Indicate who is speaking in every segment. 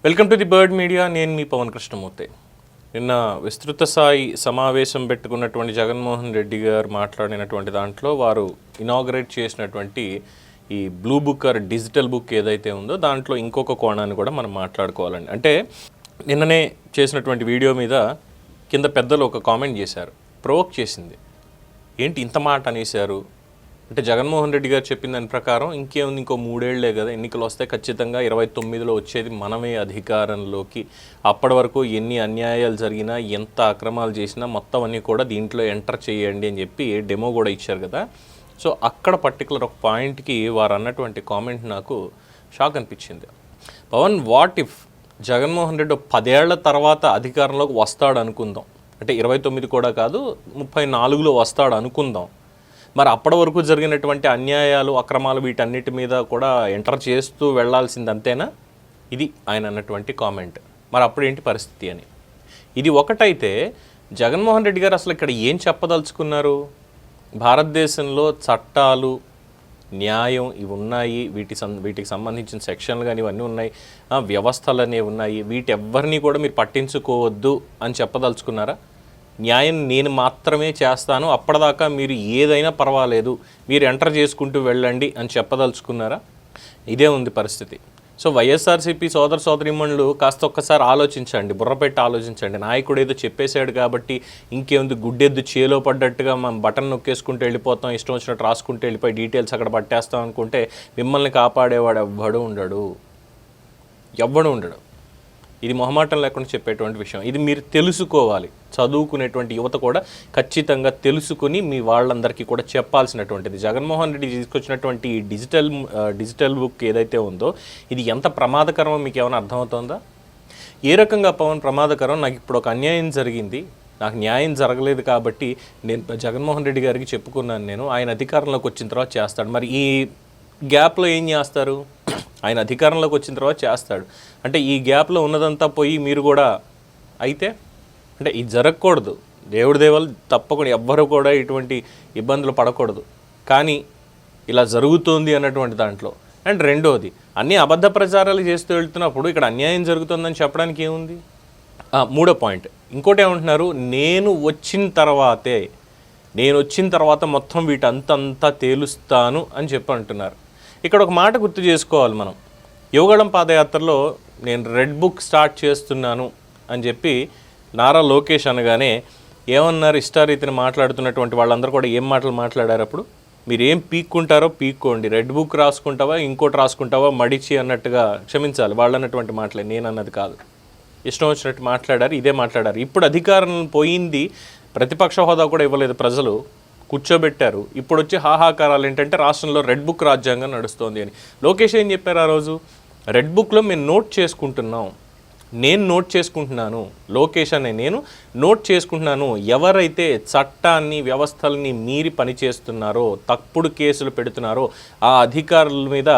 Speaker 1: Welcome to the bird media. నేను మీ పవన్ కృష్ణమూర్తి. నిన్న విస్తృత స్థాయి సమావేశం పెట్టుకున్నటువంటి జగన్మోహన్ రెడ్డి గారు మాట్లాడినటువంటి దాంట్లో వారు ఇనాగరేట్ చేసినటువంటి ఈ blue book or digital book ఏదైతే ఉందో దాంట్లో ఇంకొక కోణాన్ని కూడా మనం మాట్లాడుకోవాలండి. అంటే నిన్ననే చేసినటువంటి వీడియో మీద కింద పెద్దలు ఒక కామెంట్ చేశారు, ప్రొవోక్ చేసింది. ఏంటి ఇంత మాట అనేశారు అంటే జగన్మోహన్ రెడ్డి గారు చెప్పిన దాని ప్రకారం ఇంకేముంది, ఇంకో 3 ఏళ్లే కదా ఎన్నికలు వస్తే, ఖచ్చితంగా 29లో వచ్చేది మనమే అధికారంలోకి. అప్పటి వరకు ఎన్ని అన్యాయాలు జరిగినా, ఎంత అక్రమాలు చేసినా మొత్తం అన్నీ కూడా దీంట్లో ఎంటర్ చేయండి అని చెప్పి డెమో కూడా ఇచ్చారు కదా. సో అక్కడ పర్టికులర్ ఒక పాయింట్కి వారు అన్నటువంటి కామెంట్ నాకు షాక్ అనిపించింది. పవన్, వాట్ ఇఫ్ జగన్మోహన్ రెడ్డి 10 ఏళ్ల తర్వాత అధికారంలోకి వస్తాడు అనుకుందాం, అంటే 29 కూడా కాదు 34లో వస్తాడు అనుకుందాం. మరి అప్పటి వరకు జరిగినటువంటి అన్యాయాలు, అక్రమాలు వీటన్నిటి మీద కూడా ఎంటర్ చేస్తూ వెళ్లాల్సింది అంతేనా? ఇది ఆయన అన్నటువంటి కామెంట్. మరి అప్పుడేంటి పరిస్థితి అని. ఇది ఒకటైతే జగన్మోహన్ రెడ్డి గారు అసలు ఇక్కడ ఏం చెప్పదలుచుకున్నారు? భారతదేశంలో చట్టాలు, న్యాయం ఇవి ఉన్నాయి, వీటికి సంబంధించిన సెక్షన్లు కానీ ఇవన్నీ ఉన్నాయి, వ్యవస్థలు అనేవి ఉన్నాయి, వీటి ఎవ్వరినీ కూడా మీరు పట్టించుకోవద్దు అని చెప్పదలుచుకున్నారా? న్యాయం నేను మాత్రమే చేస్తాను, అప్పటిదాకా మీరు ఏదైనా పర్వాలేదు, మీరు ఎంటర్ చేసుకుంటూ వెళ్ళండి అని చెప్పదలుచుకున్నారా? ఇదే ఉంది పరిస్థితి. సో వైఎస్ఆర్సీపీ సోదరీమణులు కాస్త ఒక్కసారి ఆలోచించండి, బుర్రపెట్టి ఆలోచించండి. నాయకుడు ఏదో చెప్పేశాడు కాబట్టి ఇంకేముంది, గుడ్డెద్దు చేలో పడ్డట్టుగా మనం బటన్ నొక్కేసుకుంటూ వెళ్ళిపోతాం, ఇష్టం వచ్చినట్టు రాసుకుంటూ వెళ్ళిపోయి డీటెయిల్స్ అక్కడ పట్టేస్తాం అనుకుంటే మిమ్మల్ని కాపాడేవాడు ఎవ్వడు ఉండడు. ఇది మొహమాటం లేకుండా చెప్పేటువంటి విషయం. ఇది మీరు తెలుసుకోవాలి. చదువుకునేటువంటి యువత కూడా ఖచ్చితంగా తెలుసుకుని మీ వాళ్ళందరికీ కూడా చెప్పాల్సినటువంటిది. జగన్మోహన్ రెడ్డి తీసుకొచ్చినటువంటి డిజిటల్ బుక్ ఏదైతే ఉందో ఇది ఎంత ప్రమాదకరమో మీకు ఏమైనా అర్థమవుతుందా? ఏ రకంగా పవన్ ప్రమాదకరం? నాకు ఇప్పుడు ఒక అన్యాయం జరిగింది, నాకు న్యాయం జరగలేదు కాబట్టి నేను జగన్మోహన్ రెడ్డి గారికి చెప్పుకున్నాను, ఆయన అధికారంలోకి వచ్చిన తర్వాత చేస్తాడు. మరి ఈ గ్యాప్లో ఏం చేస్తారు? ఆయన అధికారంలోకి వచ్చిన తర్వాత చేస్తాడు అంటే ఈ గ్యాప్లో ఉన్నదంతా పోయి మీరు కూడా అయితే అంటే ఇది జరగకూడదు. దేవుడి దేవాలు తప్పకుండా ఎవ్వరూ కూడా ఇటువంటి ఇబ్బందులు పడకూడదు. కానీ ఇలా జరుగుతోంది అన్నటువంటి దాంట్లో. అండ్ రెండోది, అన్నీ అబద్ధ ప్రచారాలు చేస్తూ వెళ్తున్నప్పుడు ఇక్కడ అన్యాయం జరుగుతుందని చెప్పడానికి ఏముంది? మూడో పాయింట్ ఇంకోటి ఏమంటున్నారు, నేను వచ్చిన తర్వాత మొత్తం వీటంతా తేలుస్తాను అని చెప్పి అంటున్నారు. ఇక్కడ ఒక మాట గుర్తు చేసుకోవాలి మనం. యువగళం పాదయాత్రలో నేను రెడ్ బుక్ స్టార్ట్ చేస్తున్నాను అని చెప్పి నారా లోకేష్ అనగానే ఏమన్నారు? ఇష్టారీతిని మాట్లాడుతున్నటువంటి వాళ్ళందరూ కూడా ఏం మాటలు మాట్లాడారు? అప్పుడు మీరు ఏం పీక్కుంటారో పీక్కోండి, రెడ్ బుక్ రాసుకుంటావా ఇంకోటి రాసుకుంటావా మడిచి అన్నట్టుగా, క్షమించాలి వాళ్ళు అన్నటువంటి మాటలే, నేను అన్నది కాదు. ఇష్టం వచ్చినట్టు మాట్లాడారు, ఇదే మాట్లాడారు. ఇప్పుడు అధికారం పోయింది, ప్రతిపక్ష హోదా కూడా ఇవ్వలేదు, ప్రజలు కూర్చోబెట్టారు. ఇప్పుడు వచ్చి హాహాకారాలు ఏంటంటే రాష్ట్రంలో రెడ్ బుక్ రాజ్యాంగం నడుస్తోంది అని. లోకేష్ ఏం చెప్పారు ఆ రోజు? రెడ్ బుక్లో మేము నేను నోట్ చేసుకుంటున్నాను, లోకేష్ అనే నేను నోట్ చేసుకుంటున్నాను, ఎవరైతే చట్టాన్ని వ్యవస్థల్ని మీరి పనిచేస్తున్నారో, తప్పుడు కేసులు పెడుతున్నారో ఆ అధికారుల మీద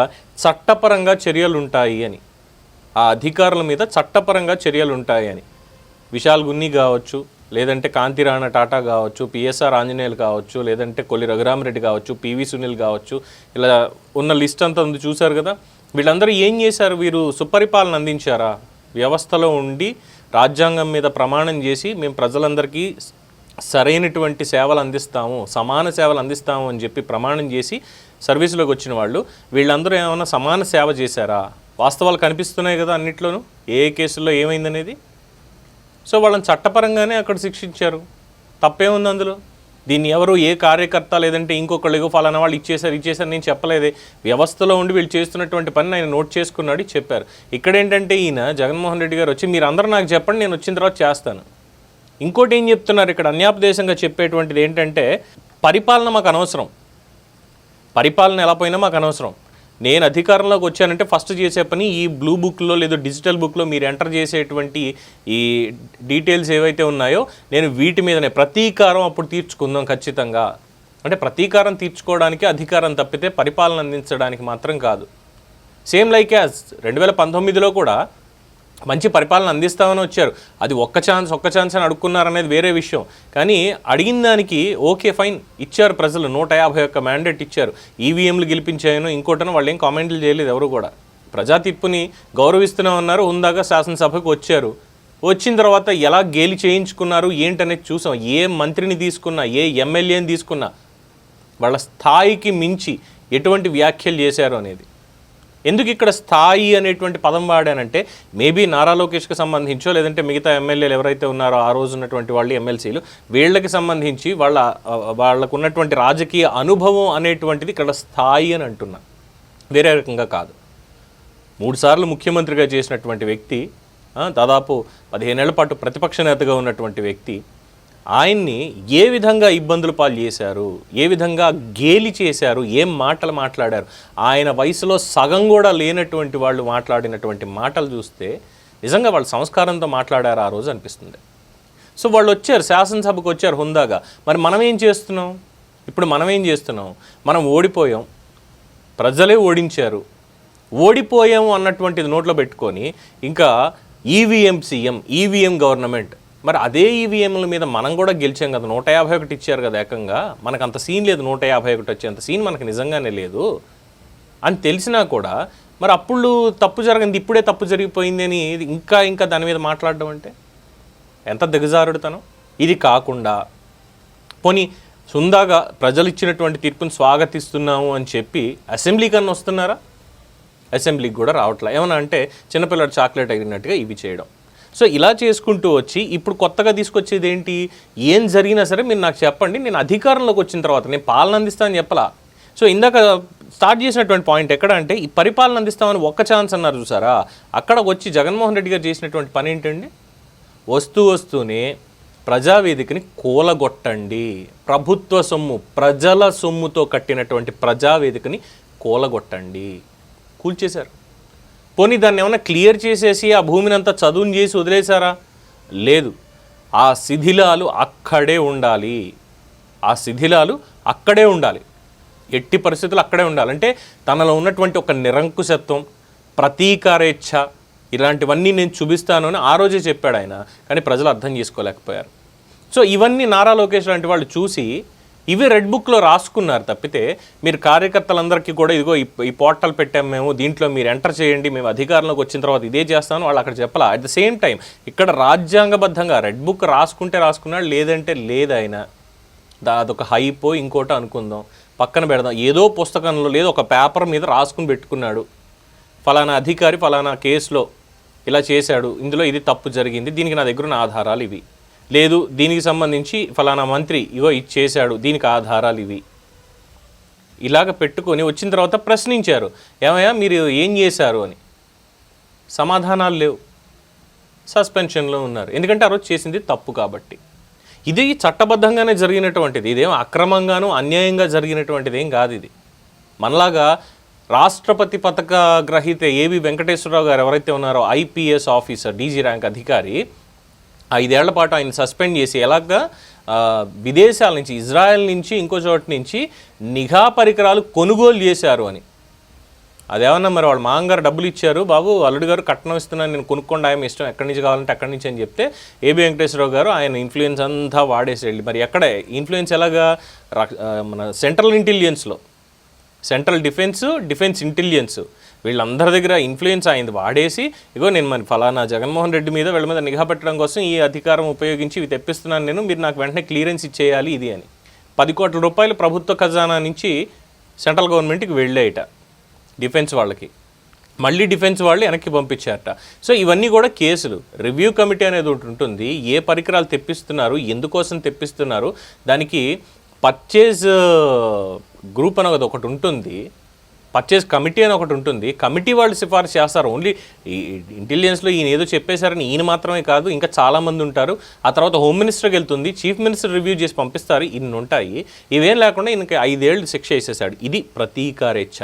Speaker 1: చట్టపరంగా చర్యలు ఉంటాయి అని. విశాల్ గున్ని కావచ్చు, లేదంటే కాంతిరాణ టాటా కావచ్చు, పిఎస్ఆర్ ఆంజనేయులు కావచ్చు, లేదంటే కొల్లి రఘురామరెడ్డి కావచ్చు, పివి సునీల్ కావచ్చు, ఇలా ఉన్న లిస్ట్ అంతా ఉంది, చూశారు కదా. వీళ్ళందరూ ఏం చేశారు? వీరు సుపరిపాలన అందించారా? వ్యవస్థలో ఉండి రాజ్యాంగం మీద ప్రమాణం చేసి మేము ప్రజలందరికీ సరైనటువంటి సేవలు అందిస్తాము, సమాన సేవలు అందిస్తాము అని చెప్పి ప్రమాణం చేసి సర్వీసులోకి వచ్చిన వాళ్ళు వీళ్ళందరూ ఏమైనా సమాన సేవ చేశారా? వాస్తవాలు కనిపిస్తున్నాయి కదా అన్నిట్లోనూ, ఏ కేసుల్లో ఏమైందనేది. సో వాళ్ళని చట్టపరంగానే అక్కడ శిక్షించారు, తప్పేముంది అందులో? దీన్ని ఎవరు, ఏ కార్యకర్త లేదంటే ఇంకొకళ్ళు ఫలానా వాళ్ళు ఇచ్చేసారు నేను చెప్పలేదే. వ్యవస్థలో ఉండి వీళ్ళు చేస్తున్నటువంటి పని ఆయన నోట్ చేసుకున్నాడు, చెప్పారు. ఇక్కడేంటంటే ఈయన జగన్మోహన్ రెడ్డి గారు వచ్చి మీరు అందరూ నాకు చెప్పండి, నేను వచ్చిన తర్వాత చేస్తాను. ఇంకోటి ఏం చెప్తున్నారు ఇక్కడ, అన్యాపదేశంగా చెప్పేటువంటిది ఏంటంటే పరిపాలన మాకు అనవసరం, పరిపాలన ఎలా పోయినా మాకు అనవసరం, నేను అధికారంలోకి వచ్చానంటే ఫస్ట్ చేసే పని ఈ బ్లూ బుక్లో లేదా డిజిటల్ బుక్లో మీరు ఎంటర్ చేసేటువంటి ఈ డీటెయిల్స్ ఏవైతే ఉన్నాయో నేను వీటి మీదనే ప్రతీకారం అప్పుడు తీర్చుకుందాం ఖచ్చితంగా. అంటే ప్రతీకారం తీర్చుకోవడానికి అధికారం తప్పితే పరిపాలన అందించడానికి మాత్రం కాదు. సేమ్ లైక్ యాజ్ 2019లో కూడా మంచి పరిపాలన అందిస్తామని వచ్చారు. అది ఒక్క ఛాన్స్ అని అడుక్కున్నారనేది వేరే విషయం. కానీ అడిగిన దానికి ఓకే ఫైన్ ఇచ్చారు ప్రజలు, 151 మ్యాండేట్ ఇచ్చారు. ఈవీఎంలు గెలిపించాయను ఇంకోటను వాళ్ళు ఏం కామెంట్లు చేయలేదు ఎవరు కూడా. ప్రజా తీర్పుని గౌరవిస్తున్నామన్నారు, హుందాగా శాసనసభకు వచ్చారు. వచ్చిన తర్వాత ఎలా గేలి చేయించుకున్నారు ఏంటనేది చూసాం. ఏ మంత్రిని తీసుకున్నా, ఏ ఎమ్మెల్యేని తీసుకున్నా వాళ్ళ స్థాయికి మించి ఎటువంటి వ్యాఖ్యలు చేశారు అనేది. ఎందుకు ఇక్కడ స్థాయి అనేటువంటి పదం వాడానంటే, మేబీ నారా లోకేష్కి సంబంధించో లేదంటే మిగతా ఎమ్మెల్యేలు ఎవరైతే ఉన్నారో ఆ రోజు ఉన్నటువంటి వాళ్ళు ఎమ్మెల్సీలు, వీళ్ళకి సంబంధించి వాళ్ళకు ఉన్నటువంటి రాజకీయ అనుభవం అనేటువంటిది ఇక్కడ స్థాయి అని అంటున్నా, వేరే రకంగా కాదు. 3 సార్లు ముఖ్యమంత్రిగా చేసినటువంటి వ్యక్తి, దాదాపు 15 ఏళ్ల పాటు ప్రతిపక్ష నేతగా ఉన్నటువంటి వ్యక్తి, ఆయన్ని ఏ విధంగా ఇబ్బందులు పాలు చేశారు, ఏ విధంగా గేలి చేశారు, ఏం మాటలు మాట్లాడారు, ఆయన వయసులో సగం కూడా లేనటువంటి వాళ్ళు మాట్లాడినటువంటి మాటలు చూస్తే నిజంగా వాళ్ళు సంస్కారంతో మాట్లాడారు ఆ రోజు అనిపిస్తుంది. సో వాళ్ళు వచ్చారు, శాసనసభకు వచ్చారు హుందాగా. మరి మనం ఏం చేస్తున్నాం? ఇప్పుడు మనం ఏం చేస్తున్నాం? మనం ఓడిపోయాం, ప్రజలే ఓడించారు, ఓడిపోయాము అన్నటువంటిది నోట్లో పెట్టుకొని ఇంకా ఈవీఎం సీఎం, ఈవీఎం గవర్నమెంట్. మరి అదే ఈవీఎంల మీద మనం కూడా గెలిచాం కదా, 151 ఇచ్చారు కదా ఏకంగా. మనకు అంత సీన్ లేదు, 151 వచ్చేంత సీన్ మనకు నిజంగానే లేదు అని తెలిసినా కూడా మరి అప్పుడు తప్పు జరిగింది, ఇప్పుడే తప్పు జరిగిపోయింది అని ఇంకా దాని మీద మాట్లాడడం అంటే ఎంత దిగజారుడుతనం. ఇది కాకుండా పోనీ సుందాగా ప్రజలు ఇచ్చినటువంటి తీర్పుని స్వాగతిస్తున్నాము అని చెప్పి అసెంబ్లీ కన్నా వస్తున్నారా? అసెంబ్లీకి కూడా రావట్లే. ఏమన్నా అంటే చిన్నపిల్లడు చాక్లెట్ అడిగినట్టుగా ఇవి చేయడం. సో ఇలా చేసుకుంటూ వచ్చి ఇప్పుడు కొత్తగా తీసుకొచ్చేది ఏంటి? ఏం జరిగినా సరే మీరు నాకు చెప్పండి, నేను అధికారంలోకి వచ్చిన తర్వాత నేను పాలన అందిస్తానని చెప్పలా. సో ఇందాక స్టార్ట్ చేసినటువంటి పాయింట్ ఎక్కడ అంటే, ఈ పరిపాలన అందిస్తామని ఒక్క ఛాన్స్ అన్నారు చూసారా, అక్కడ వచ్చి జగన్మోహన్ రెడ్డి గారు చేసినటువంటి పని ఏంటండి? వస్తూనే ప్రజావేదికని కూలగొట్టండి. ప్రభుత్వ సొమ్ము, ప్రజల సొమ్ముతో కట్టినటువంటి ప్రజావేదికని కూలగొట్టండి. కూల్చేశారు. పోనీ దాన్ని ఏమైనా క్లియర్ చేసేసి ఆ భూమిని అంతా చదువుని చేసి వదిలేశారా? లేదు. ఆ శిథిలాలు అక్కడే ఉండాలి, ఆ శిథిలాలు అక్కడే ఉండాలి, ఎట్టి పరిస్థితులు అక్కడే ఉండాలి. అంటే తనలో ఉన్నటువంటి ఒక నిరంకుశత్వం, ప్రతీకారేచ్ఛ, ఇలాంటివన్నీ నేను చూపిస్తాను అని ఆ రోజే చెప్పాడు ఆయన. కానీ ప్రజలు అర్థం చేసుకోలేకపోయారు. సో ఇవన్నీ నారా లోకేష్ లాంటి వాళ్ళు చూసి ఇవి రెడ్ బుక్లో రాసుకున్నారు తప్పితే, మీరు కార్యకర్తలందరికీ కూడా ఇదిగో ఈ పోర్టల్ పెట్టాము మేము, దీంట్లో మీరు ఎంటర్ చేయండి, మేము అధికారంలోకి వచ్చిన తర్వాత ఇదే చేస్తాను వాళ్ళు అక్కడ చెప్పాలా. అట్ ద సేమ్ టైం ఇక్కడ రాజ్యాంగబద్ధంగా రెడ్ బుక్ రాసుకుంటే రాసుకున్నాడు, లేదంటే లేదు. ఆయన అదొక హైపో ఇంకోటి అనుకుందాం, పక్కన పెడదాం. ఏదో పుస్తకంలో లేదు, ఒక పేపర్ మీద రాసుకుని పెట్టుకున్నాడు, ఫలానా అధికారి ఫలానా కేసులో ఇలా చేశాడు, ఇందులో ఇది తప్పు జరిగింది, దీనికి నా దగ్గర ఉన్న ఆధారాలు ఇవి, లేదు దీనికి సంబంధించి ఫలానా మంత్రి ఇగో ఇది చేశాడు, దీనికి ఆధారాలు ఇవి, ఇలాగ పెట్టుకొని వచ్చిన తర్వాత ప్రశ్నించారు, ఏమయ్యా మీరు ఏం చేశారు అని. సమాధానాలు లేవు, సస్పెన్షన్లో ఉన్నారు. ఎందుకంటే ఆ రోజు చేసింది తప్పు కాబట్టి. ఇది చట్టబద్ధంగానే జరిగినటువంటిది, ఇదేం అక్రమంగానూ అన్యాయంగా జరిగినటువంటిది ఏం కాదు. ఇది మనలాగా రాష్ట్రపతి పథక గ్రహీత ఏబి వెంకటేశ్వరరావు గారు ఎవరైతే ఉన్నారో, ఐపీఎస్ ఆఫీసర్, డీజీ ర్యాంక్ అధికారి, 5 ఏళ్ల పాటు ఆయన సస్పెండ్ చేసి ఎలాగా విదేశాల నుంచి, ఇజ్రాయెల్ నుంచి, ఇంకో చోటు నుంచి నిఘా పరికరాలు కొనుగోలు చేశారు అని. అదేమన్నా మరి వాళ్ళ మామగారు డబ్బులు ఇచ్చారు, బాబు అల్లుడు గారు కట్నం ఇస్తున్నాను, నేను కొనుక్కోండి, ఆయన ఇష్టం, ఎక్కడి నుంచి కావాలంటే అక్కడి నుంచి అని చెప్తే ఏబి వెంకటేశ్వరరావు గారు ఆయన ఇన్ఫ్లుయెన్స్ అంతా వాడేసి వెళ్ళి, మరి ఎక్కడ ఇన్ఫ్లుయెన్స్ ఎలాగా? మన సెంట్రల్ ఇంటెలిజెన్స్లో, సెంట్రల్ డిఫెన్స్ ఇంటెలిజెన్స్ వీళ్ళందరి దగ్గర ఇన్ఫ్లుయెన్స్ అయింది, వాడేసి ఇగో నేను మరి ఫలానా జగన్మోహన్ రెడ్డి మీద వీళ్ళ మీద నిఘా పెట్టడం కోసం ఈ అధికారం ఉపయోగించి ఇవి తెప్పిస్తున్నాను నేను, మీరు నాకు వెంటనే క్లియరెన్స్ ఇచ్చేయాలి ఇది అని. 10 కోట్ల రూపాయలు ప్రభుత్వ ఖజానా నుంచి సెంట్రల్ గవర్నమెంట్కి వెళ్ళేయట డిఫెన్స్ వాళ్ళకి, మళ్ళీ డిఫెన్స్ వాళ్ళు వెనక్కి పంపించారట. సో ఇవన్నీ కూడా కేసులు. రివ్యూ కమిటీ అనేది ఒకటి ఉంటుంది, ఏ పరికరాలు తెప్పిస్తున్నారు, ఎందుకోసం తెప్పిస్తున్నారు, దానికి పర్చేజ్ గ్రూప్ అనేది ఒకటి ఉంటుంది, పర్చేజ్ కమిటీ అని ఒకటి ఉంటుంది. కమిటీ వాళ్ళు సిఫార్సు చేస్తారు. ఓన్లీ ఈ ఇంటెలిజెన్స్లో ఈయన ఏదో చెప్పేశారని ఈయన మాత్రమే కాదు, ఇంకా చాలామంది ఉంటారు. ఆ తర్వాత హోమ్ మినిస్టర్కి వెళ్తుంది, చీఫ్ మినిస్టర్ రివ్యూ చేసి పంపిస్తారు. ఇన్ని ఉంటాయి. ఇవేం లేకుండా ఈయనకి 5 ఏళ్ళు శిక్ష వేసేసాడు. ఇది ప్రతీకారేచ్ఛ.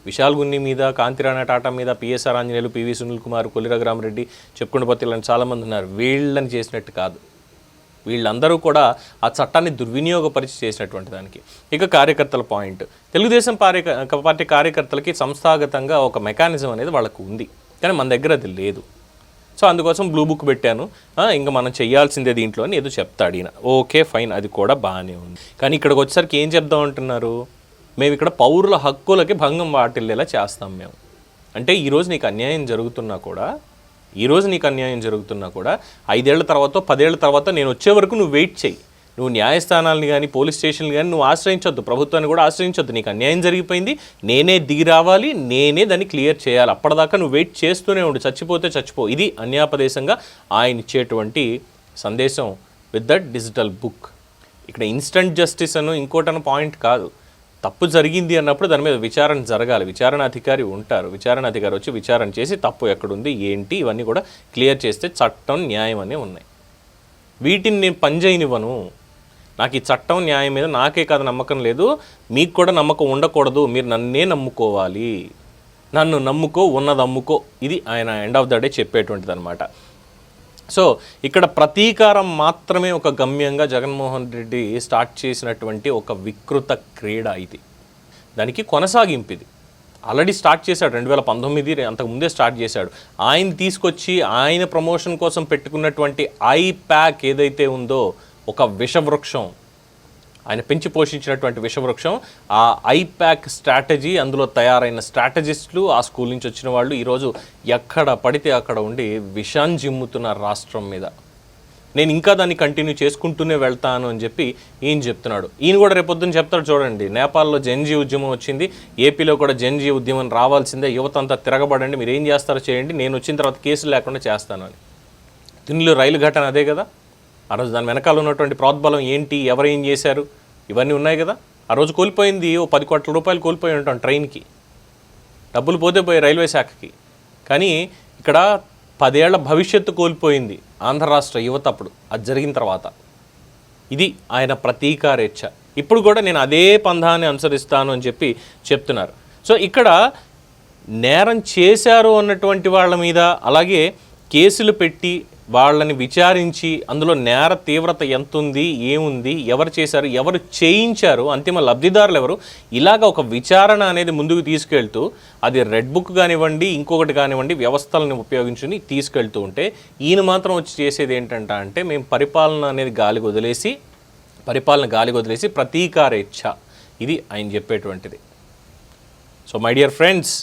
Speaker 1: విశాల్ గున్ని మీద, కాంతిరాణా టాటా మీద, పిఎస్ఆర్ ఆంజనేయులు, పివి సునీల్ కుమార్, కొల్లి రఘురామరెడ్డి, చెప్పుకుంటూ పోతే ఇలాంటి చాలామంది ఉన్నారు. వీళ్ళని చేసినట్టు కాదు, వీళ్ళందరూ కూడా ఆ చట్టాన్ని దుర్వినియోగపరిచి చేసినటువంటి దానికి. ఇక కార్యకర్తల పాయింట్, తెలుగుదేశం పార్టీ కార్యకర్తలకి సంస్థాగతంగా ఒక మెకానిజం అనేది వాళ్ళకు ఉంది, కానీ మన దగ్గర అది లేదు. సో అందుకోసం బ్లూ బుక్ పెట్టాను, ఇంకా మనం చేయాల్సిందే దీంట్లో అని ఏదో చెప్తాడు ఈయన. ఓకే ఫైన్, అది కూడా బాగానే ఉంది. కానీ ఇక్కడికి వచ్చేసరికి ఏం చెప్దాం అంటున్నారు, మేము ఇక్కడ పౌరుల హక్కులకి భంగం వాటిల్లేలా చేస్తాం మేము. అంటే ఈరోజు నీకు అన్యాయం జరుగుతున్నా కూడా 5 ఏళ్ల తర్వాత 10 ఏళ్ల తర్వాత నేను వచ్చే వరకు నువ్వు వెయిట్ చేయి. నువ్వు న్యాయస్థానాలని కానీ పోలీస్ స్టేషన్లు కానీ నువ్వు ఆశ్రయించొద్దు, ప్రభుత్వాన్ని కూడా ఆశ్రయించొద్దు. నీకు అన్యాయం జరిగిపోయింది, నేనే దిగి రావాలి, నేనే దాన్ని క్లియర్ చేయాలి. అప్పటిదాకా నువ్వు వెయిట్ చేస్తూనే ఉండు, చచ్చిపోతే చచ్చిపో. ఇది అన్యాపదేశంగా ఆయన ఇచ్చేటువంటి సందేశం విత్ దట్ డిజిటల్ బుక్. ఇక్కడ ఇన్స్టంట్ జస్టిస్ అను ఇంకోటన పాయింట్ కాదు. తప్పు జరిగింది అన్నప్పుడు దాని మీద విచారణ జరగాలి. విచారణ అధికారి ఉంటారు, విచారణ అధికారి వచ్చి విచారణ చేసి తప్పు ఎక్కడుంది ఏంటి ఇవన్నీ కూడా క్లియర్ చేస్తే చట్టం న్యాయం అనే ఉన్నాయి. వీటిని నేను పనిచేయనివ్వను. నాకు ఈ చట్టం న్యాయం మీద నాకే కాదు నమ్మకం లేదు, మీకు కూడా నమ్మకం ఉండకూడదు. మీరు నన్నే నమ్ముకోవాలి, నన్ను నమ్ముకో, ఉన్నది అమ్ముకో. ఇది ఆయన ఎండ్ ఆఫ్ ద డే చెప్పేటువంటిది అనమాట. సో ఇక్కడ ప్రతీకారం మాత్రమే ఒక గమ్యంగా జగన్మోహన్ రెడ్డి స్టార్ట్ చేసినటువంటి ఒక వికృత క్రీడ ఇది. దానికి కొనసాగింపు ఇది. ఆల్రెడీ స్టార్ట్ చేశాడు 2019, అంతకుముందే స్టార్ట్ చేశాడు. ఆయన తీసుకొచ్చి ఆయన ప్రమోషన్ కోసం పెట్టుకున్నటువంటి ఐప్యాక్ ఏదైతే ఉందో ఒక విషవృక్షం, ఆయన పెంచి పోషించినటువంటి విషవృక్షం, ఆ ఐప్యాక్ స్ట్రాటజీ, అందులో తయారైన స్ట్రాటజిస్టులు, ఆ స్కూల్ నుంచి వచ్చిన వాళ్ళు ఈరోజు ఎక్కడ పడితే అక్కడ ఉండి విషాన్ని జిమ్ముతున్నారు రాష్ట్రం మీద. నేను ఇంకా దాన్ని కంటిన్యూ చేసుకుంటూనే వెళ్తాను అని చెప్పి ఈయన చెప్తున్నాడు. ఈయన కూడా రేపొద్దున చెప్తాడు, చూడండి నేపాల్లో జెన్జీ ఉద్యమం వచ్చింది, ఏపీలో కూడా జెన్జీ ఉద్యమం రావాల్సిందే, యువత అంతా తిరగబడండి, మీరు ఏం చేస్తారో చేయండి, నేను వచ్చిన తర్వాత కేసులు లేకుండా చేస్తాను అని. తునిలో రైలు ఘటన అదే కదా. ఆ రోజు దాని వెనకాల ఉన్నటువంటి ప్రోద్బలం ఏంటి, ఎవరు ఏం చేశారు, ఇవన్నీ ఉన్నాయి కదా. ఆ రోజు కోల్పోయింది 10 కోట్ల రూపాయలు కోల్పోయి ఉంటాం ట్రైన్కి, డబ్బులు పోతే పోయి రైల్వే శాఖకి. కానీ ఇక్కడ 10 ఏళ్ల భవిష్యత్తు కోల్పోయింది ఆంధ్ర రాష్ట్ర యువత అప్పుడు, అది జరిగిన తర్వాత. ఇది ఆయన ప్రతీకారేచ్ఛ. ఇప్పుడు కూడా నేను అదే పంధాన్ని అనుసరిస్తాను అని చెప్పి చెప్తున్నారు. సో ఇక్కడ నేరం చేశారు అన్నటువంటి వాళ్ళ మీద అలాగే కేసులు పెట్టి వాళ్ళని విచారించి అందులో నేర తీవ్రత ఎంత ఉంది, ఏముంది, ఎవరు చేశారు, ఎవరు చేయించారు, అంతిమ లబ్ధిదారులు ఎవరు, ఇలాగ ఒక విచారణ అనేది ముందుకు తీసుకెళ్తూ అది రెడ్ బుక్ కానివ్వండి ఇంకొకటి కానివ్వండి వ్యవస్థలను ఉపయోగించుని తీసుకెళ్తూ ఉంటే ఈయన మాత్రం వచ్చి చేసేది ఏంటంటే మేము పరిపాలన అనేది గాలికి వదిలేసి ప్రతీకారేచ్ఛ. ఇది ఆయన చెప్పేటువంటిది. సో మై డియర్ ఫ్రెండ్స్,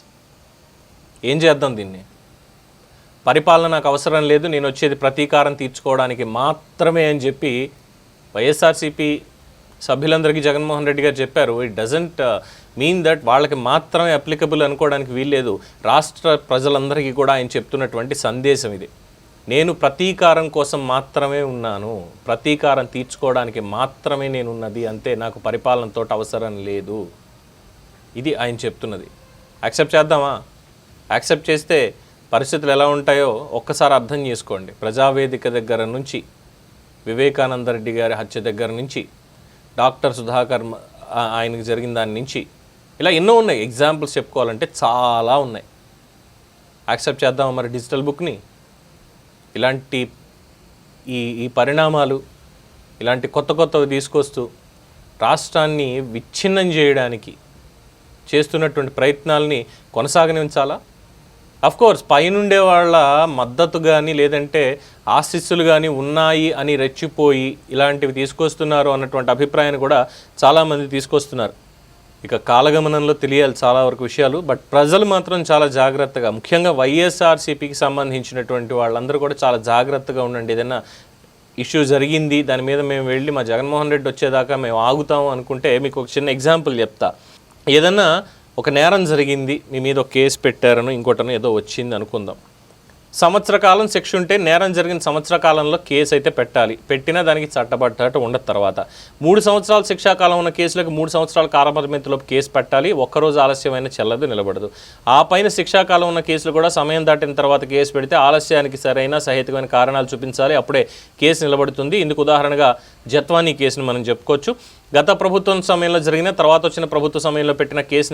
Speaker 1: ఏం చేద్దాం దీన్ని? పరిపాలన నాకు అవసరం లేదు, నేను వచ్చేది ప్రతీకారం తీర్చుకోవడానికి మాత్రమే అని చెప్పి వైఎస్ఆర్సీపీ సభ్యులందరికీ జగన్మోహన్ రెడ్డి గారు చెప్పారు. ఇట్ డజంట్ మీన్ దట్ వాళ్ళకి మాత్రమే అప్లికబుల్ అనుకోవడానికి వీల్లేదు. రాష్ట్ర ప్రజలందరికీ కూడా ఆయన చెప్తున్నటువంటి సందేశం ఇది. నేను ప్రతీకారం కోసం మాత్రమే ఉన్నాను, ప్రతీకారం తీర్చుకోవడానికి మాత్రమే నేను ఉన్నది, అంతే, నాకు పరిపాలనతో అవసరం లేదు. ఇది ఆయన చెప్తున్నది. యాక్సెప్ట్ చేద్దామా? యాక్సెప్ట్ చేస్తే పరిస్థితులు ఎలా ఉంటాయో ఒక్కసారి అర్థం చేసుకోండి. ప్రజావేదిక దగ్గర నుంచి, వివేకానంద రెడ్డి గారి హత్య దగ్గర నుంచి, డాక్టర్ సుధాకర్ ఆయనకు జరిగిన దాని నుంచి, ఇలా ఎన్నో ఉన్నాయి. ఎగ్జాంపుల్స్ చెప్పుకోవాలంటే చాలా ఉన్నాయి. యాక్సెప్ట్ చేద్దాం మరి డిజిటల్ బుక్ని? ఇలాంటి ఈ పరిణామాలు, ఇలాంటి కొత్తవి తీసుకొస్తూ రాష్ట్రాన్ని విచ్ఛిన్నం చేయడానికి చేస్తున్నటువంటి ప్రయత్నాలని కొనసాగనించాలా? అఫ్కోర్స్ పైనుండే వాళ్ళ మద్దతు కానీ లేదంటే ఆశీస్సులు కానీ ఉన్నాయి అని రెచ్చిపోయి ఇలాంటివి తీసుకొస్తున్నారు అన్నటువంటి అభిప్రాయాన్ని కూడా చాలామంది తీసుకొస్తున్నారు. ఇక కాలగమనంలో తెలియాలి చాలా వరకు విషయాలు. బట్ ప్రజలు మాత్రం చాలా జాగ్రత్తగా, ముఖ్యంగా వైఎస్ఆర్సీపీకి సంబంధించినటువంటి వాళ్ళందరూ కూడా చాలా జాగ్రత్తగా ఉండండి. ఏదైనా ఇష్యూ జరిగింది, దాని మీద మేము వెళ్ళి మా జగన్మోహన్ రెడ్డి వచ్చేదాకా మేము ఆగుతాము అనుకుంటే, మీకు ఒక చిన్న ఎగ్జాంపుల్ చెప్తా. ఏదన్నా ఒక నేరం జరిగింది, మీ మీద ఒక కేసు పెట్టారనో ఇంకోటనో ఏదో వచ్చింది అనుకుందాం. సంవత్సర కాలం శిక్ష ఉంటే నేరం జరిగిన సంవత్సర కాలంలో కేసు అయితే పెట్టాలి. పెట్టినా దానికి చట్టబడ్డట్టు ఉండదు. తర్వాత 3 సంవత్సరాల శిక్షాకాలం ఉన్న కేసులకు 3 సంవత్సరాల కాలపరిమితిలోపు కేసు పెట్టాలి. ఒక్కరోజు ఆలస్యమైన చెల్లదు, నిలబడదు. ఆ పైన శిక్షాకాలం ఉన్న కేసులు కూడా సమయం దాటిన తర్వాత కేసు పెడితే ఆలస్యానికి సరైన సహేతుకమైన కారణాలు చూపించాలి, అప్పుడే కేసు నిలబడుతుంది. ఇందుకు ఉదాహరణగా జత్వానీ కేసును మనం చెప్పుకోవచ్చు. గత ప్రభుత్వం సమయంలో జరిగిన, తర్వాత వచ్చిన ప్రభుత్వ సమయంలో పెట్టిన కేసు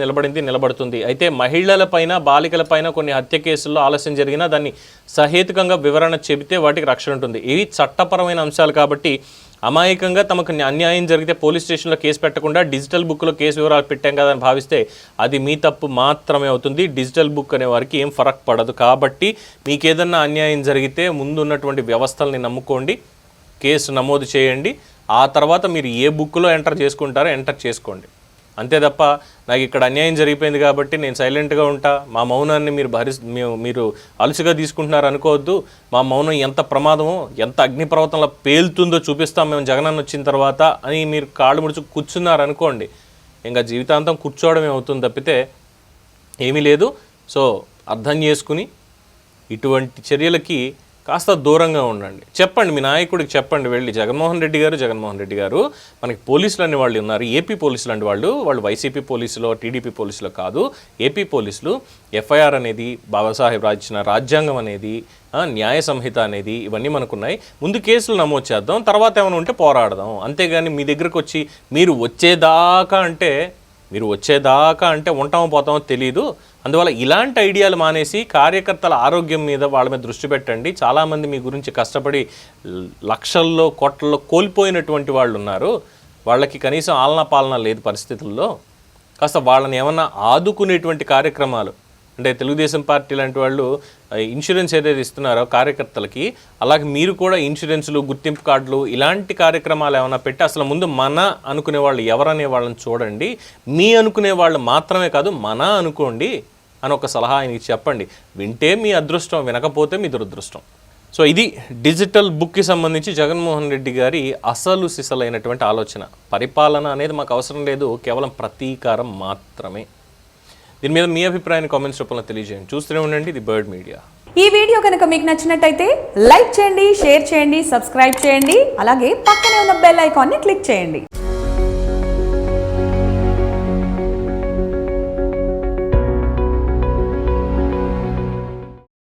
Speaker 1: నిలబడుతుంది. అయితే మహిళలపైన, బాలికలపైన కొన్ని హత్య కేసుల్లో ఆలస్యం జరిగినా దాన్ని సహేతుకంగా వివరణ చెబితే వాటికి రక్షణ ఉంటుంది. ఇవి చట్టపరమైన అంశాలు కాబట్టి అమాయకంగా తమకు అన్యాయం జరిగితే పోలీస్ స్టేషన్లో కేసు పెట్టకుండా డిజిటల్ బుక్లో కేసు వివరాలు పెట్టాం కదా అని భావిస్తే అది మీ తప్పు మాత్రమే అవుతుంది. డిజిటల్ బుక్ అనే వారికి ఏం ఫరక్ పడదు. కాబట్టి మీకు ఏదన్నా అన్యాయం జరిగితే ముందు ఉన్నటువంటి వ్యవస్థల్ని నమ్ముకోండి, కేసు నమోదు చేయండి. ఆ తర్వాత మీరు ఏ బుక్లో ఎంటర్ చేసుకుంటారో ఎంటర్ చేసుకోండి. అంతే తప్ప నాకు ఇక్కడ అన్యాయం జరిగిపోయింది కాబట్టి నేను సైలెంట్గా ఉంటా, మా మౌనాన్ని మీరు అలుసుగా తీసుకుంటున్నారు అనుకోవద్దు. మా మౌనం ఎంత ప్రమాదమో, ఎంత అగ్నిపర్వతంలో పేలుతుందో చూపిస్తాం మేము జగనన్న వచ్చిన తర్వాత అని మీరు కాళ్ళు ముడుచు కూర్చున్నారు అనుకోండి, ఇంకా జీవితాంతం కూర్చోవడమే అవుతుంది తప్పితే ఏమీ లేదు. సో అర్థం చేసుకుని ఇటువంటి చర్యలకి కాస్త దూరంగా ఉండండి. చెప్పండి, మీ నాయకుడికి చెప్పండి, వెళ్ళి జగన్మోహన్ రెడ్డి గారు మనకి పోలీసులు అనే వాళ్ళు ఉన్నారు, ఏపీ పోలీసులు అంటే వాళ్ళు వైసీపీ పోలీసులో టీడీపీ పోలీసులో కాదు, ఏపీ పోలీసులు. ఎఫ్ఐఆర్ అనేది బాబాసాహెబ్ రాసిన రాజ్యాంగం అనేది, న్యాయ సంహిత అనేది ఇవన్నీ మనకున్నాయి. ముందు కేసులు నమోదు చేద్దాం, తర్వాత ఏమైనా ఉంటే పోరాడదాం. అంతేగాని మీ దగ్గరకు వచ్చి మీరు వచ్చేదాకా అంటే ఉంటామో పోతామో తెలీదు. అందువల్ల ఇలాంటి ఐడియాలు మానేసి కార్యకర్తల ఆరోగ్యం మీద వాళ్ళ మీద దృష్టి పెట్టండి. చాలామంది మీ గురించి కష్టపడి లక్షల్లో కోట్లలో కోల్పోయినటువంటి వాళ్ళు ఉన్నారు. వాళ్ళకి కనీసం ఆలనా పాలన లేదు పరిస్థితుల్లో. కాస్త వాళ్ళని ఏమన్నా ఆదుకునేటువంటి కార్యక్రమాలు, అంటే తెలుగుదేశం పార్టీ లాంటి వాళ్ళు ఇన్సూరెన్స్ ఏదైతే ఇస్తున్నారో కార్యకర్తలకి, అలాగే మీరు కూడా ఇన్సూరెన్స్లు, గుర్తింపు కార్డులు ఇలాంటి కార్యక్రమాలు ఏమైనా పెట్టి అసలు ముందు మన అనుకునే వాళ్ళు ఎవరనే వాళ్ళని చూడండి. మీ అనుకునే వాళ్ళు మాత్రమే కాదు, మన అనుకోండి అని ఒక సలహా ఆయనకి చెప్పండి. వింటే మీ అదృష్టం, వినకపోతే మీ దురదృష్టం. సో ఇది డిజిటల్ బుక్కి సంబంధించి జగన్మోహన్ రెడ్డి గారి అసలు సిసలైనటువంటి ఆలోచన. పరిపాలన అనేది మాకు అవసరం లేదు, కేవలం ప్రతీకారం మాత్రమే. దీని మీద మీ అభిప్రాయాన్ని కామెంట్స్ రూపంలో తెలియజేయండి. చూస్తూనే ఉండండి ది బర్డ్ మీడియా.
Speaker 2: ఈ వీడియో కనుక మీకు నచ్చినట్టయితే లైక్ చేయండి, షేర్ చేయండి, సబ్స్క్రైబ్ చేయండి. అలాగే పక్కనే ఉన్న బెల్ ఐకాన్ని క్లిక్ చేయండి.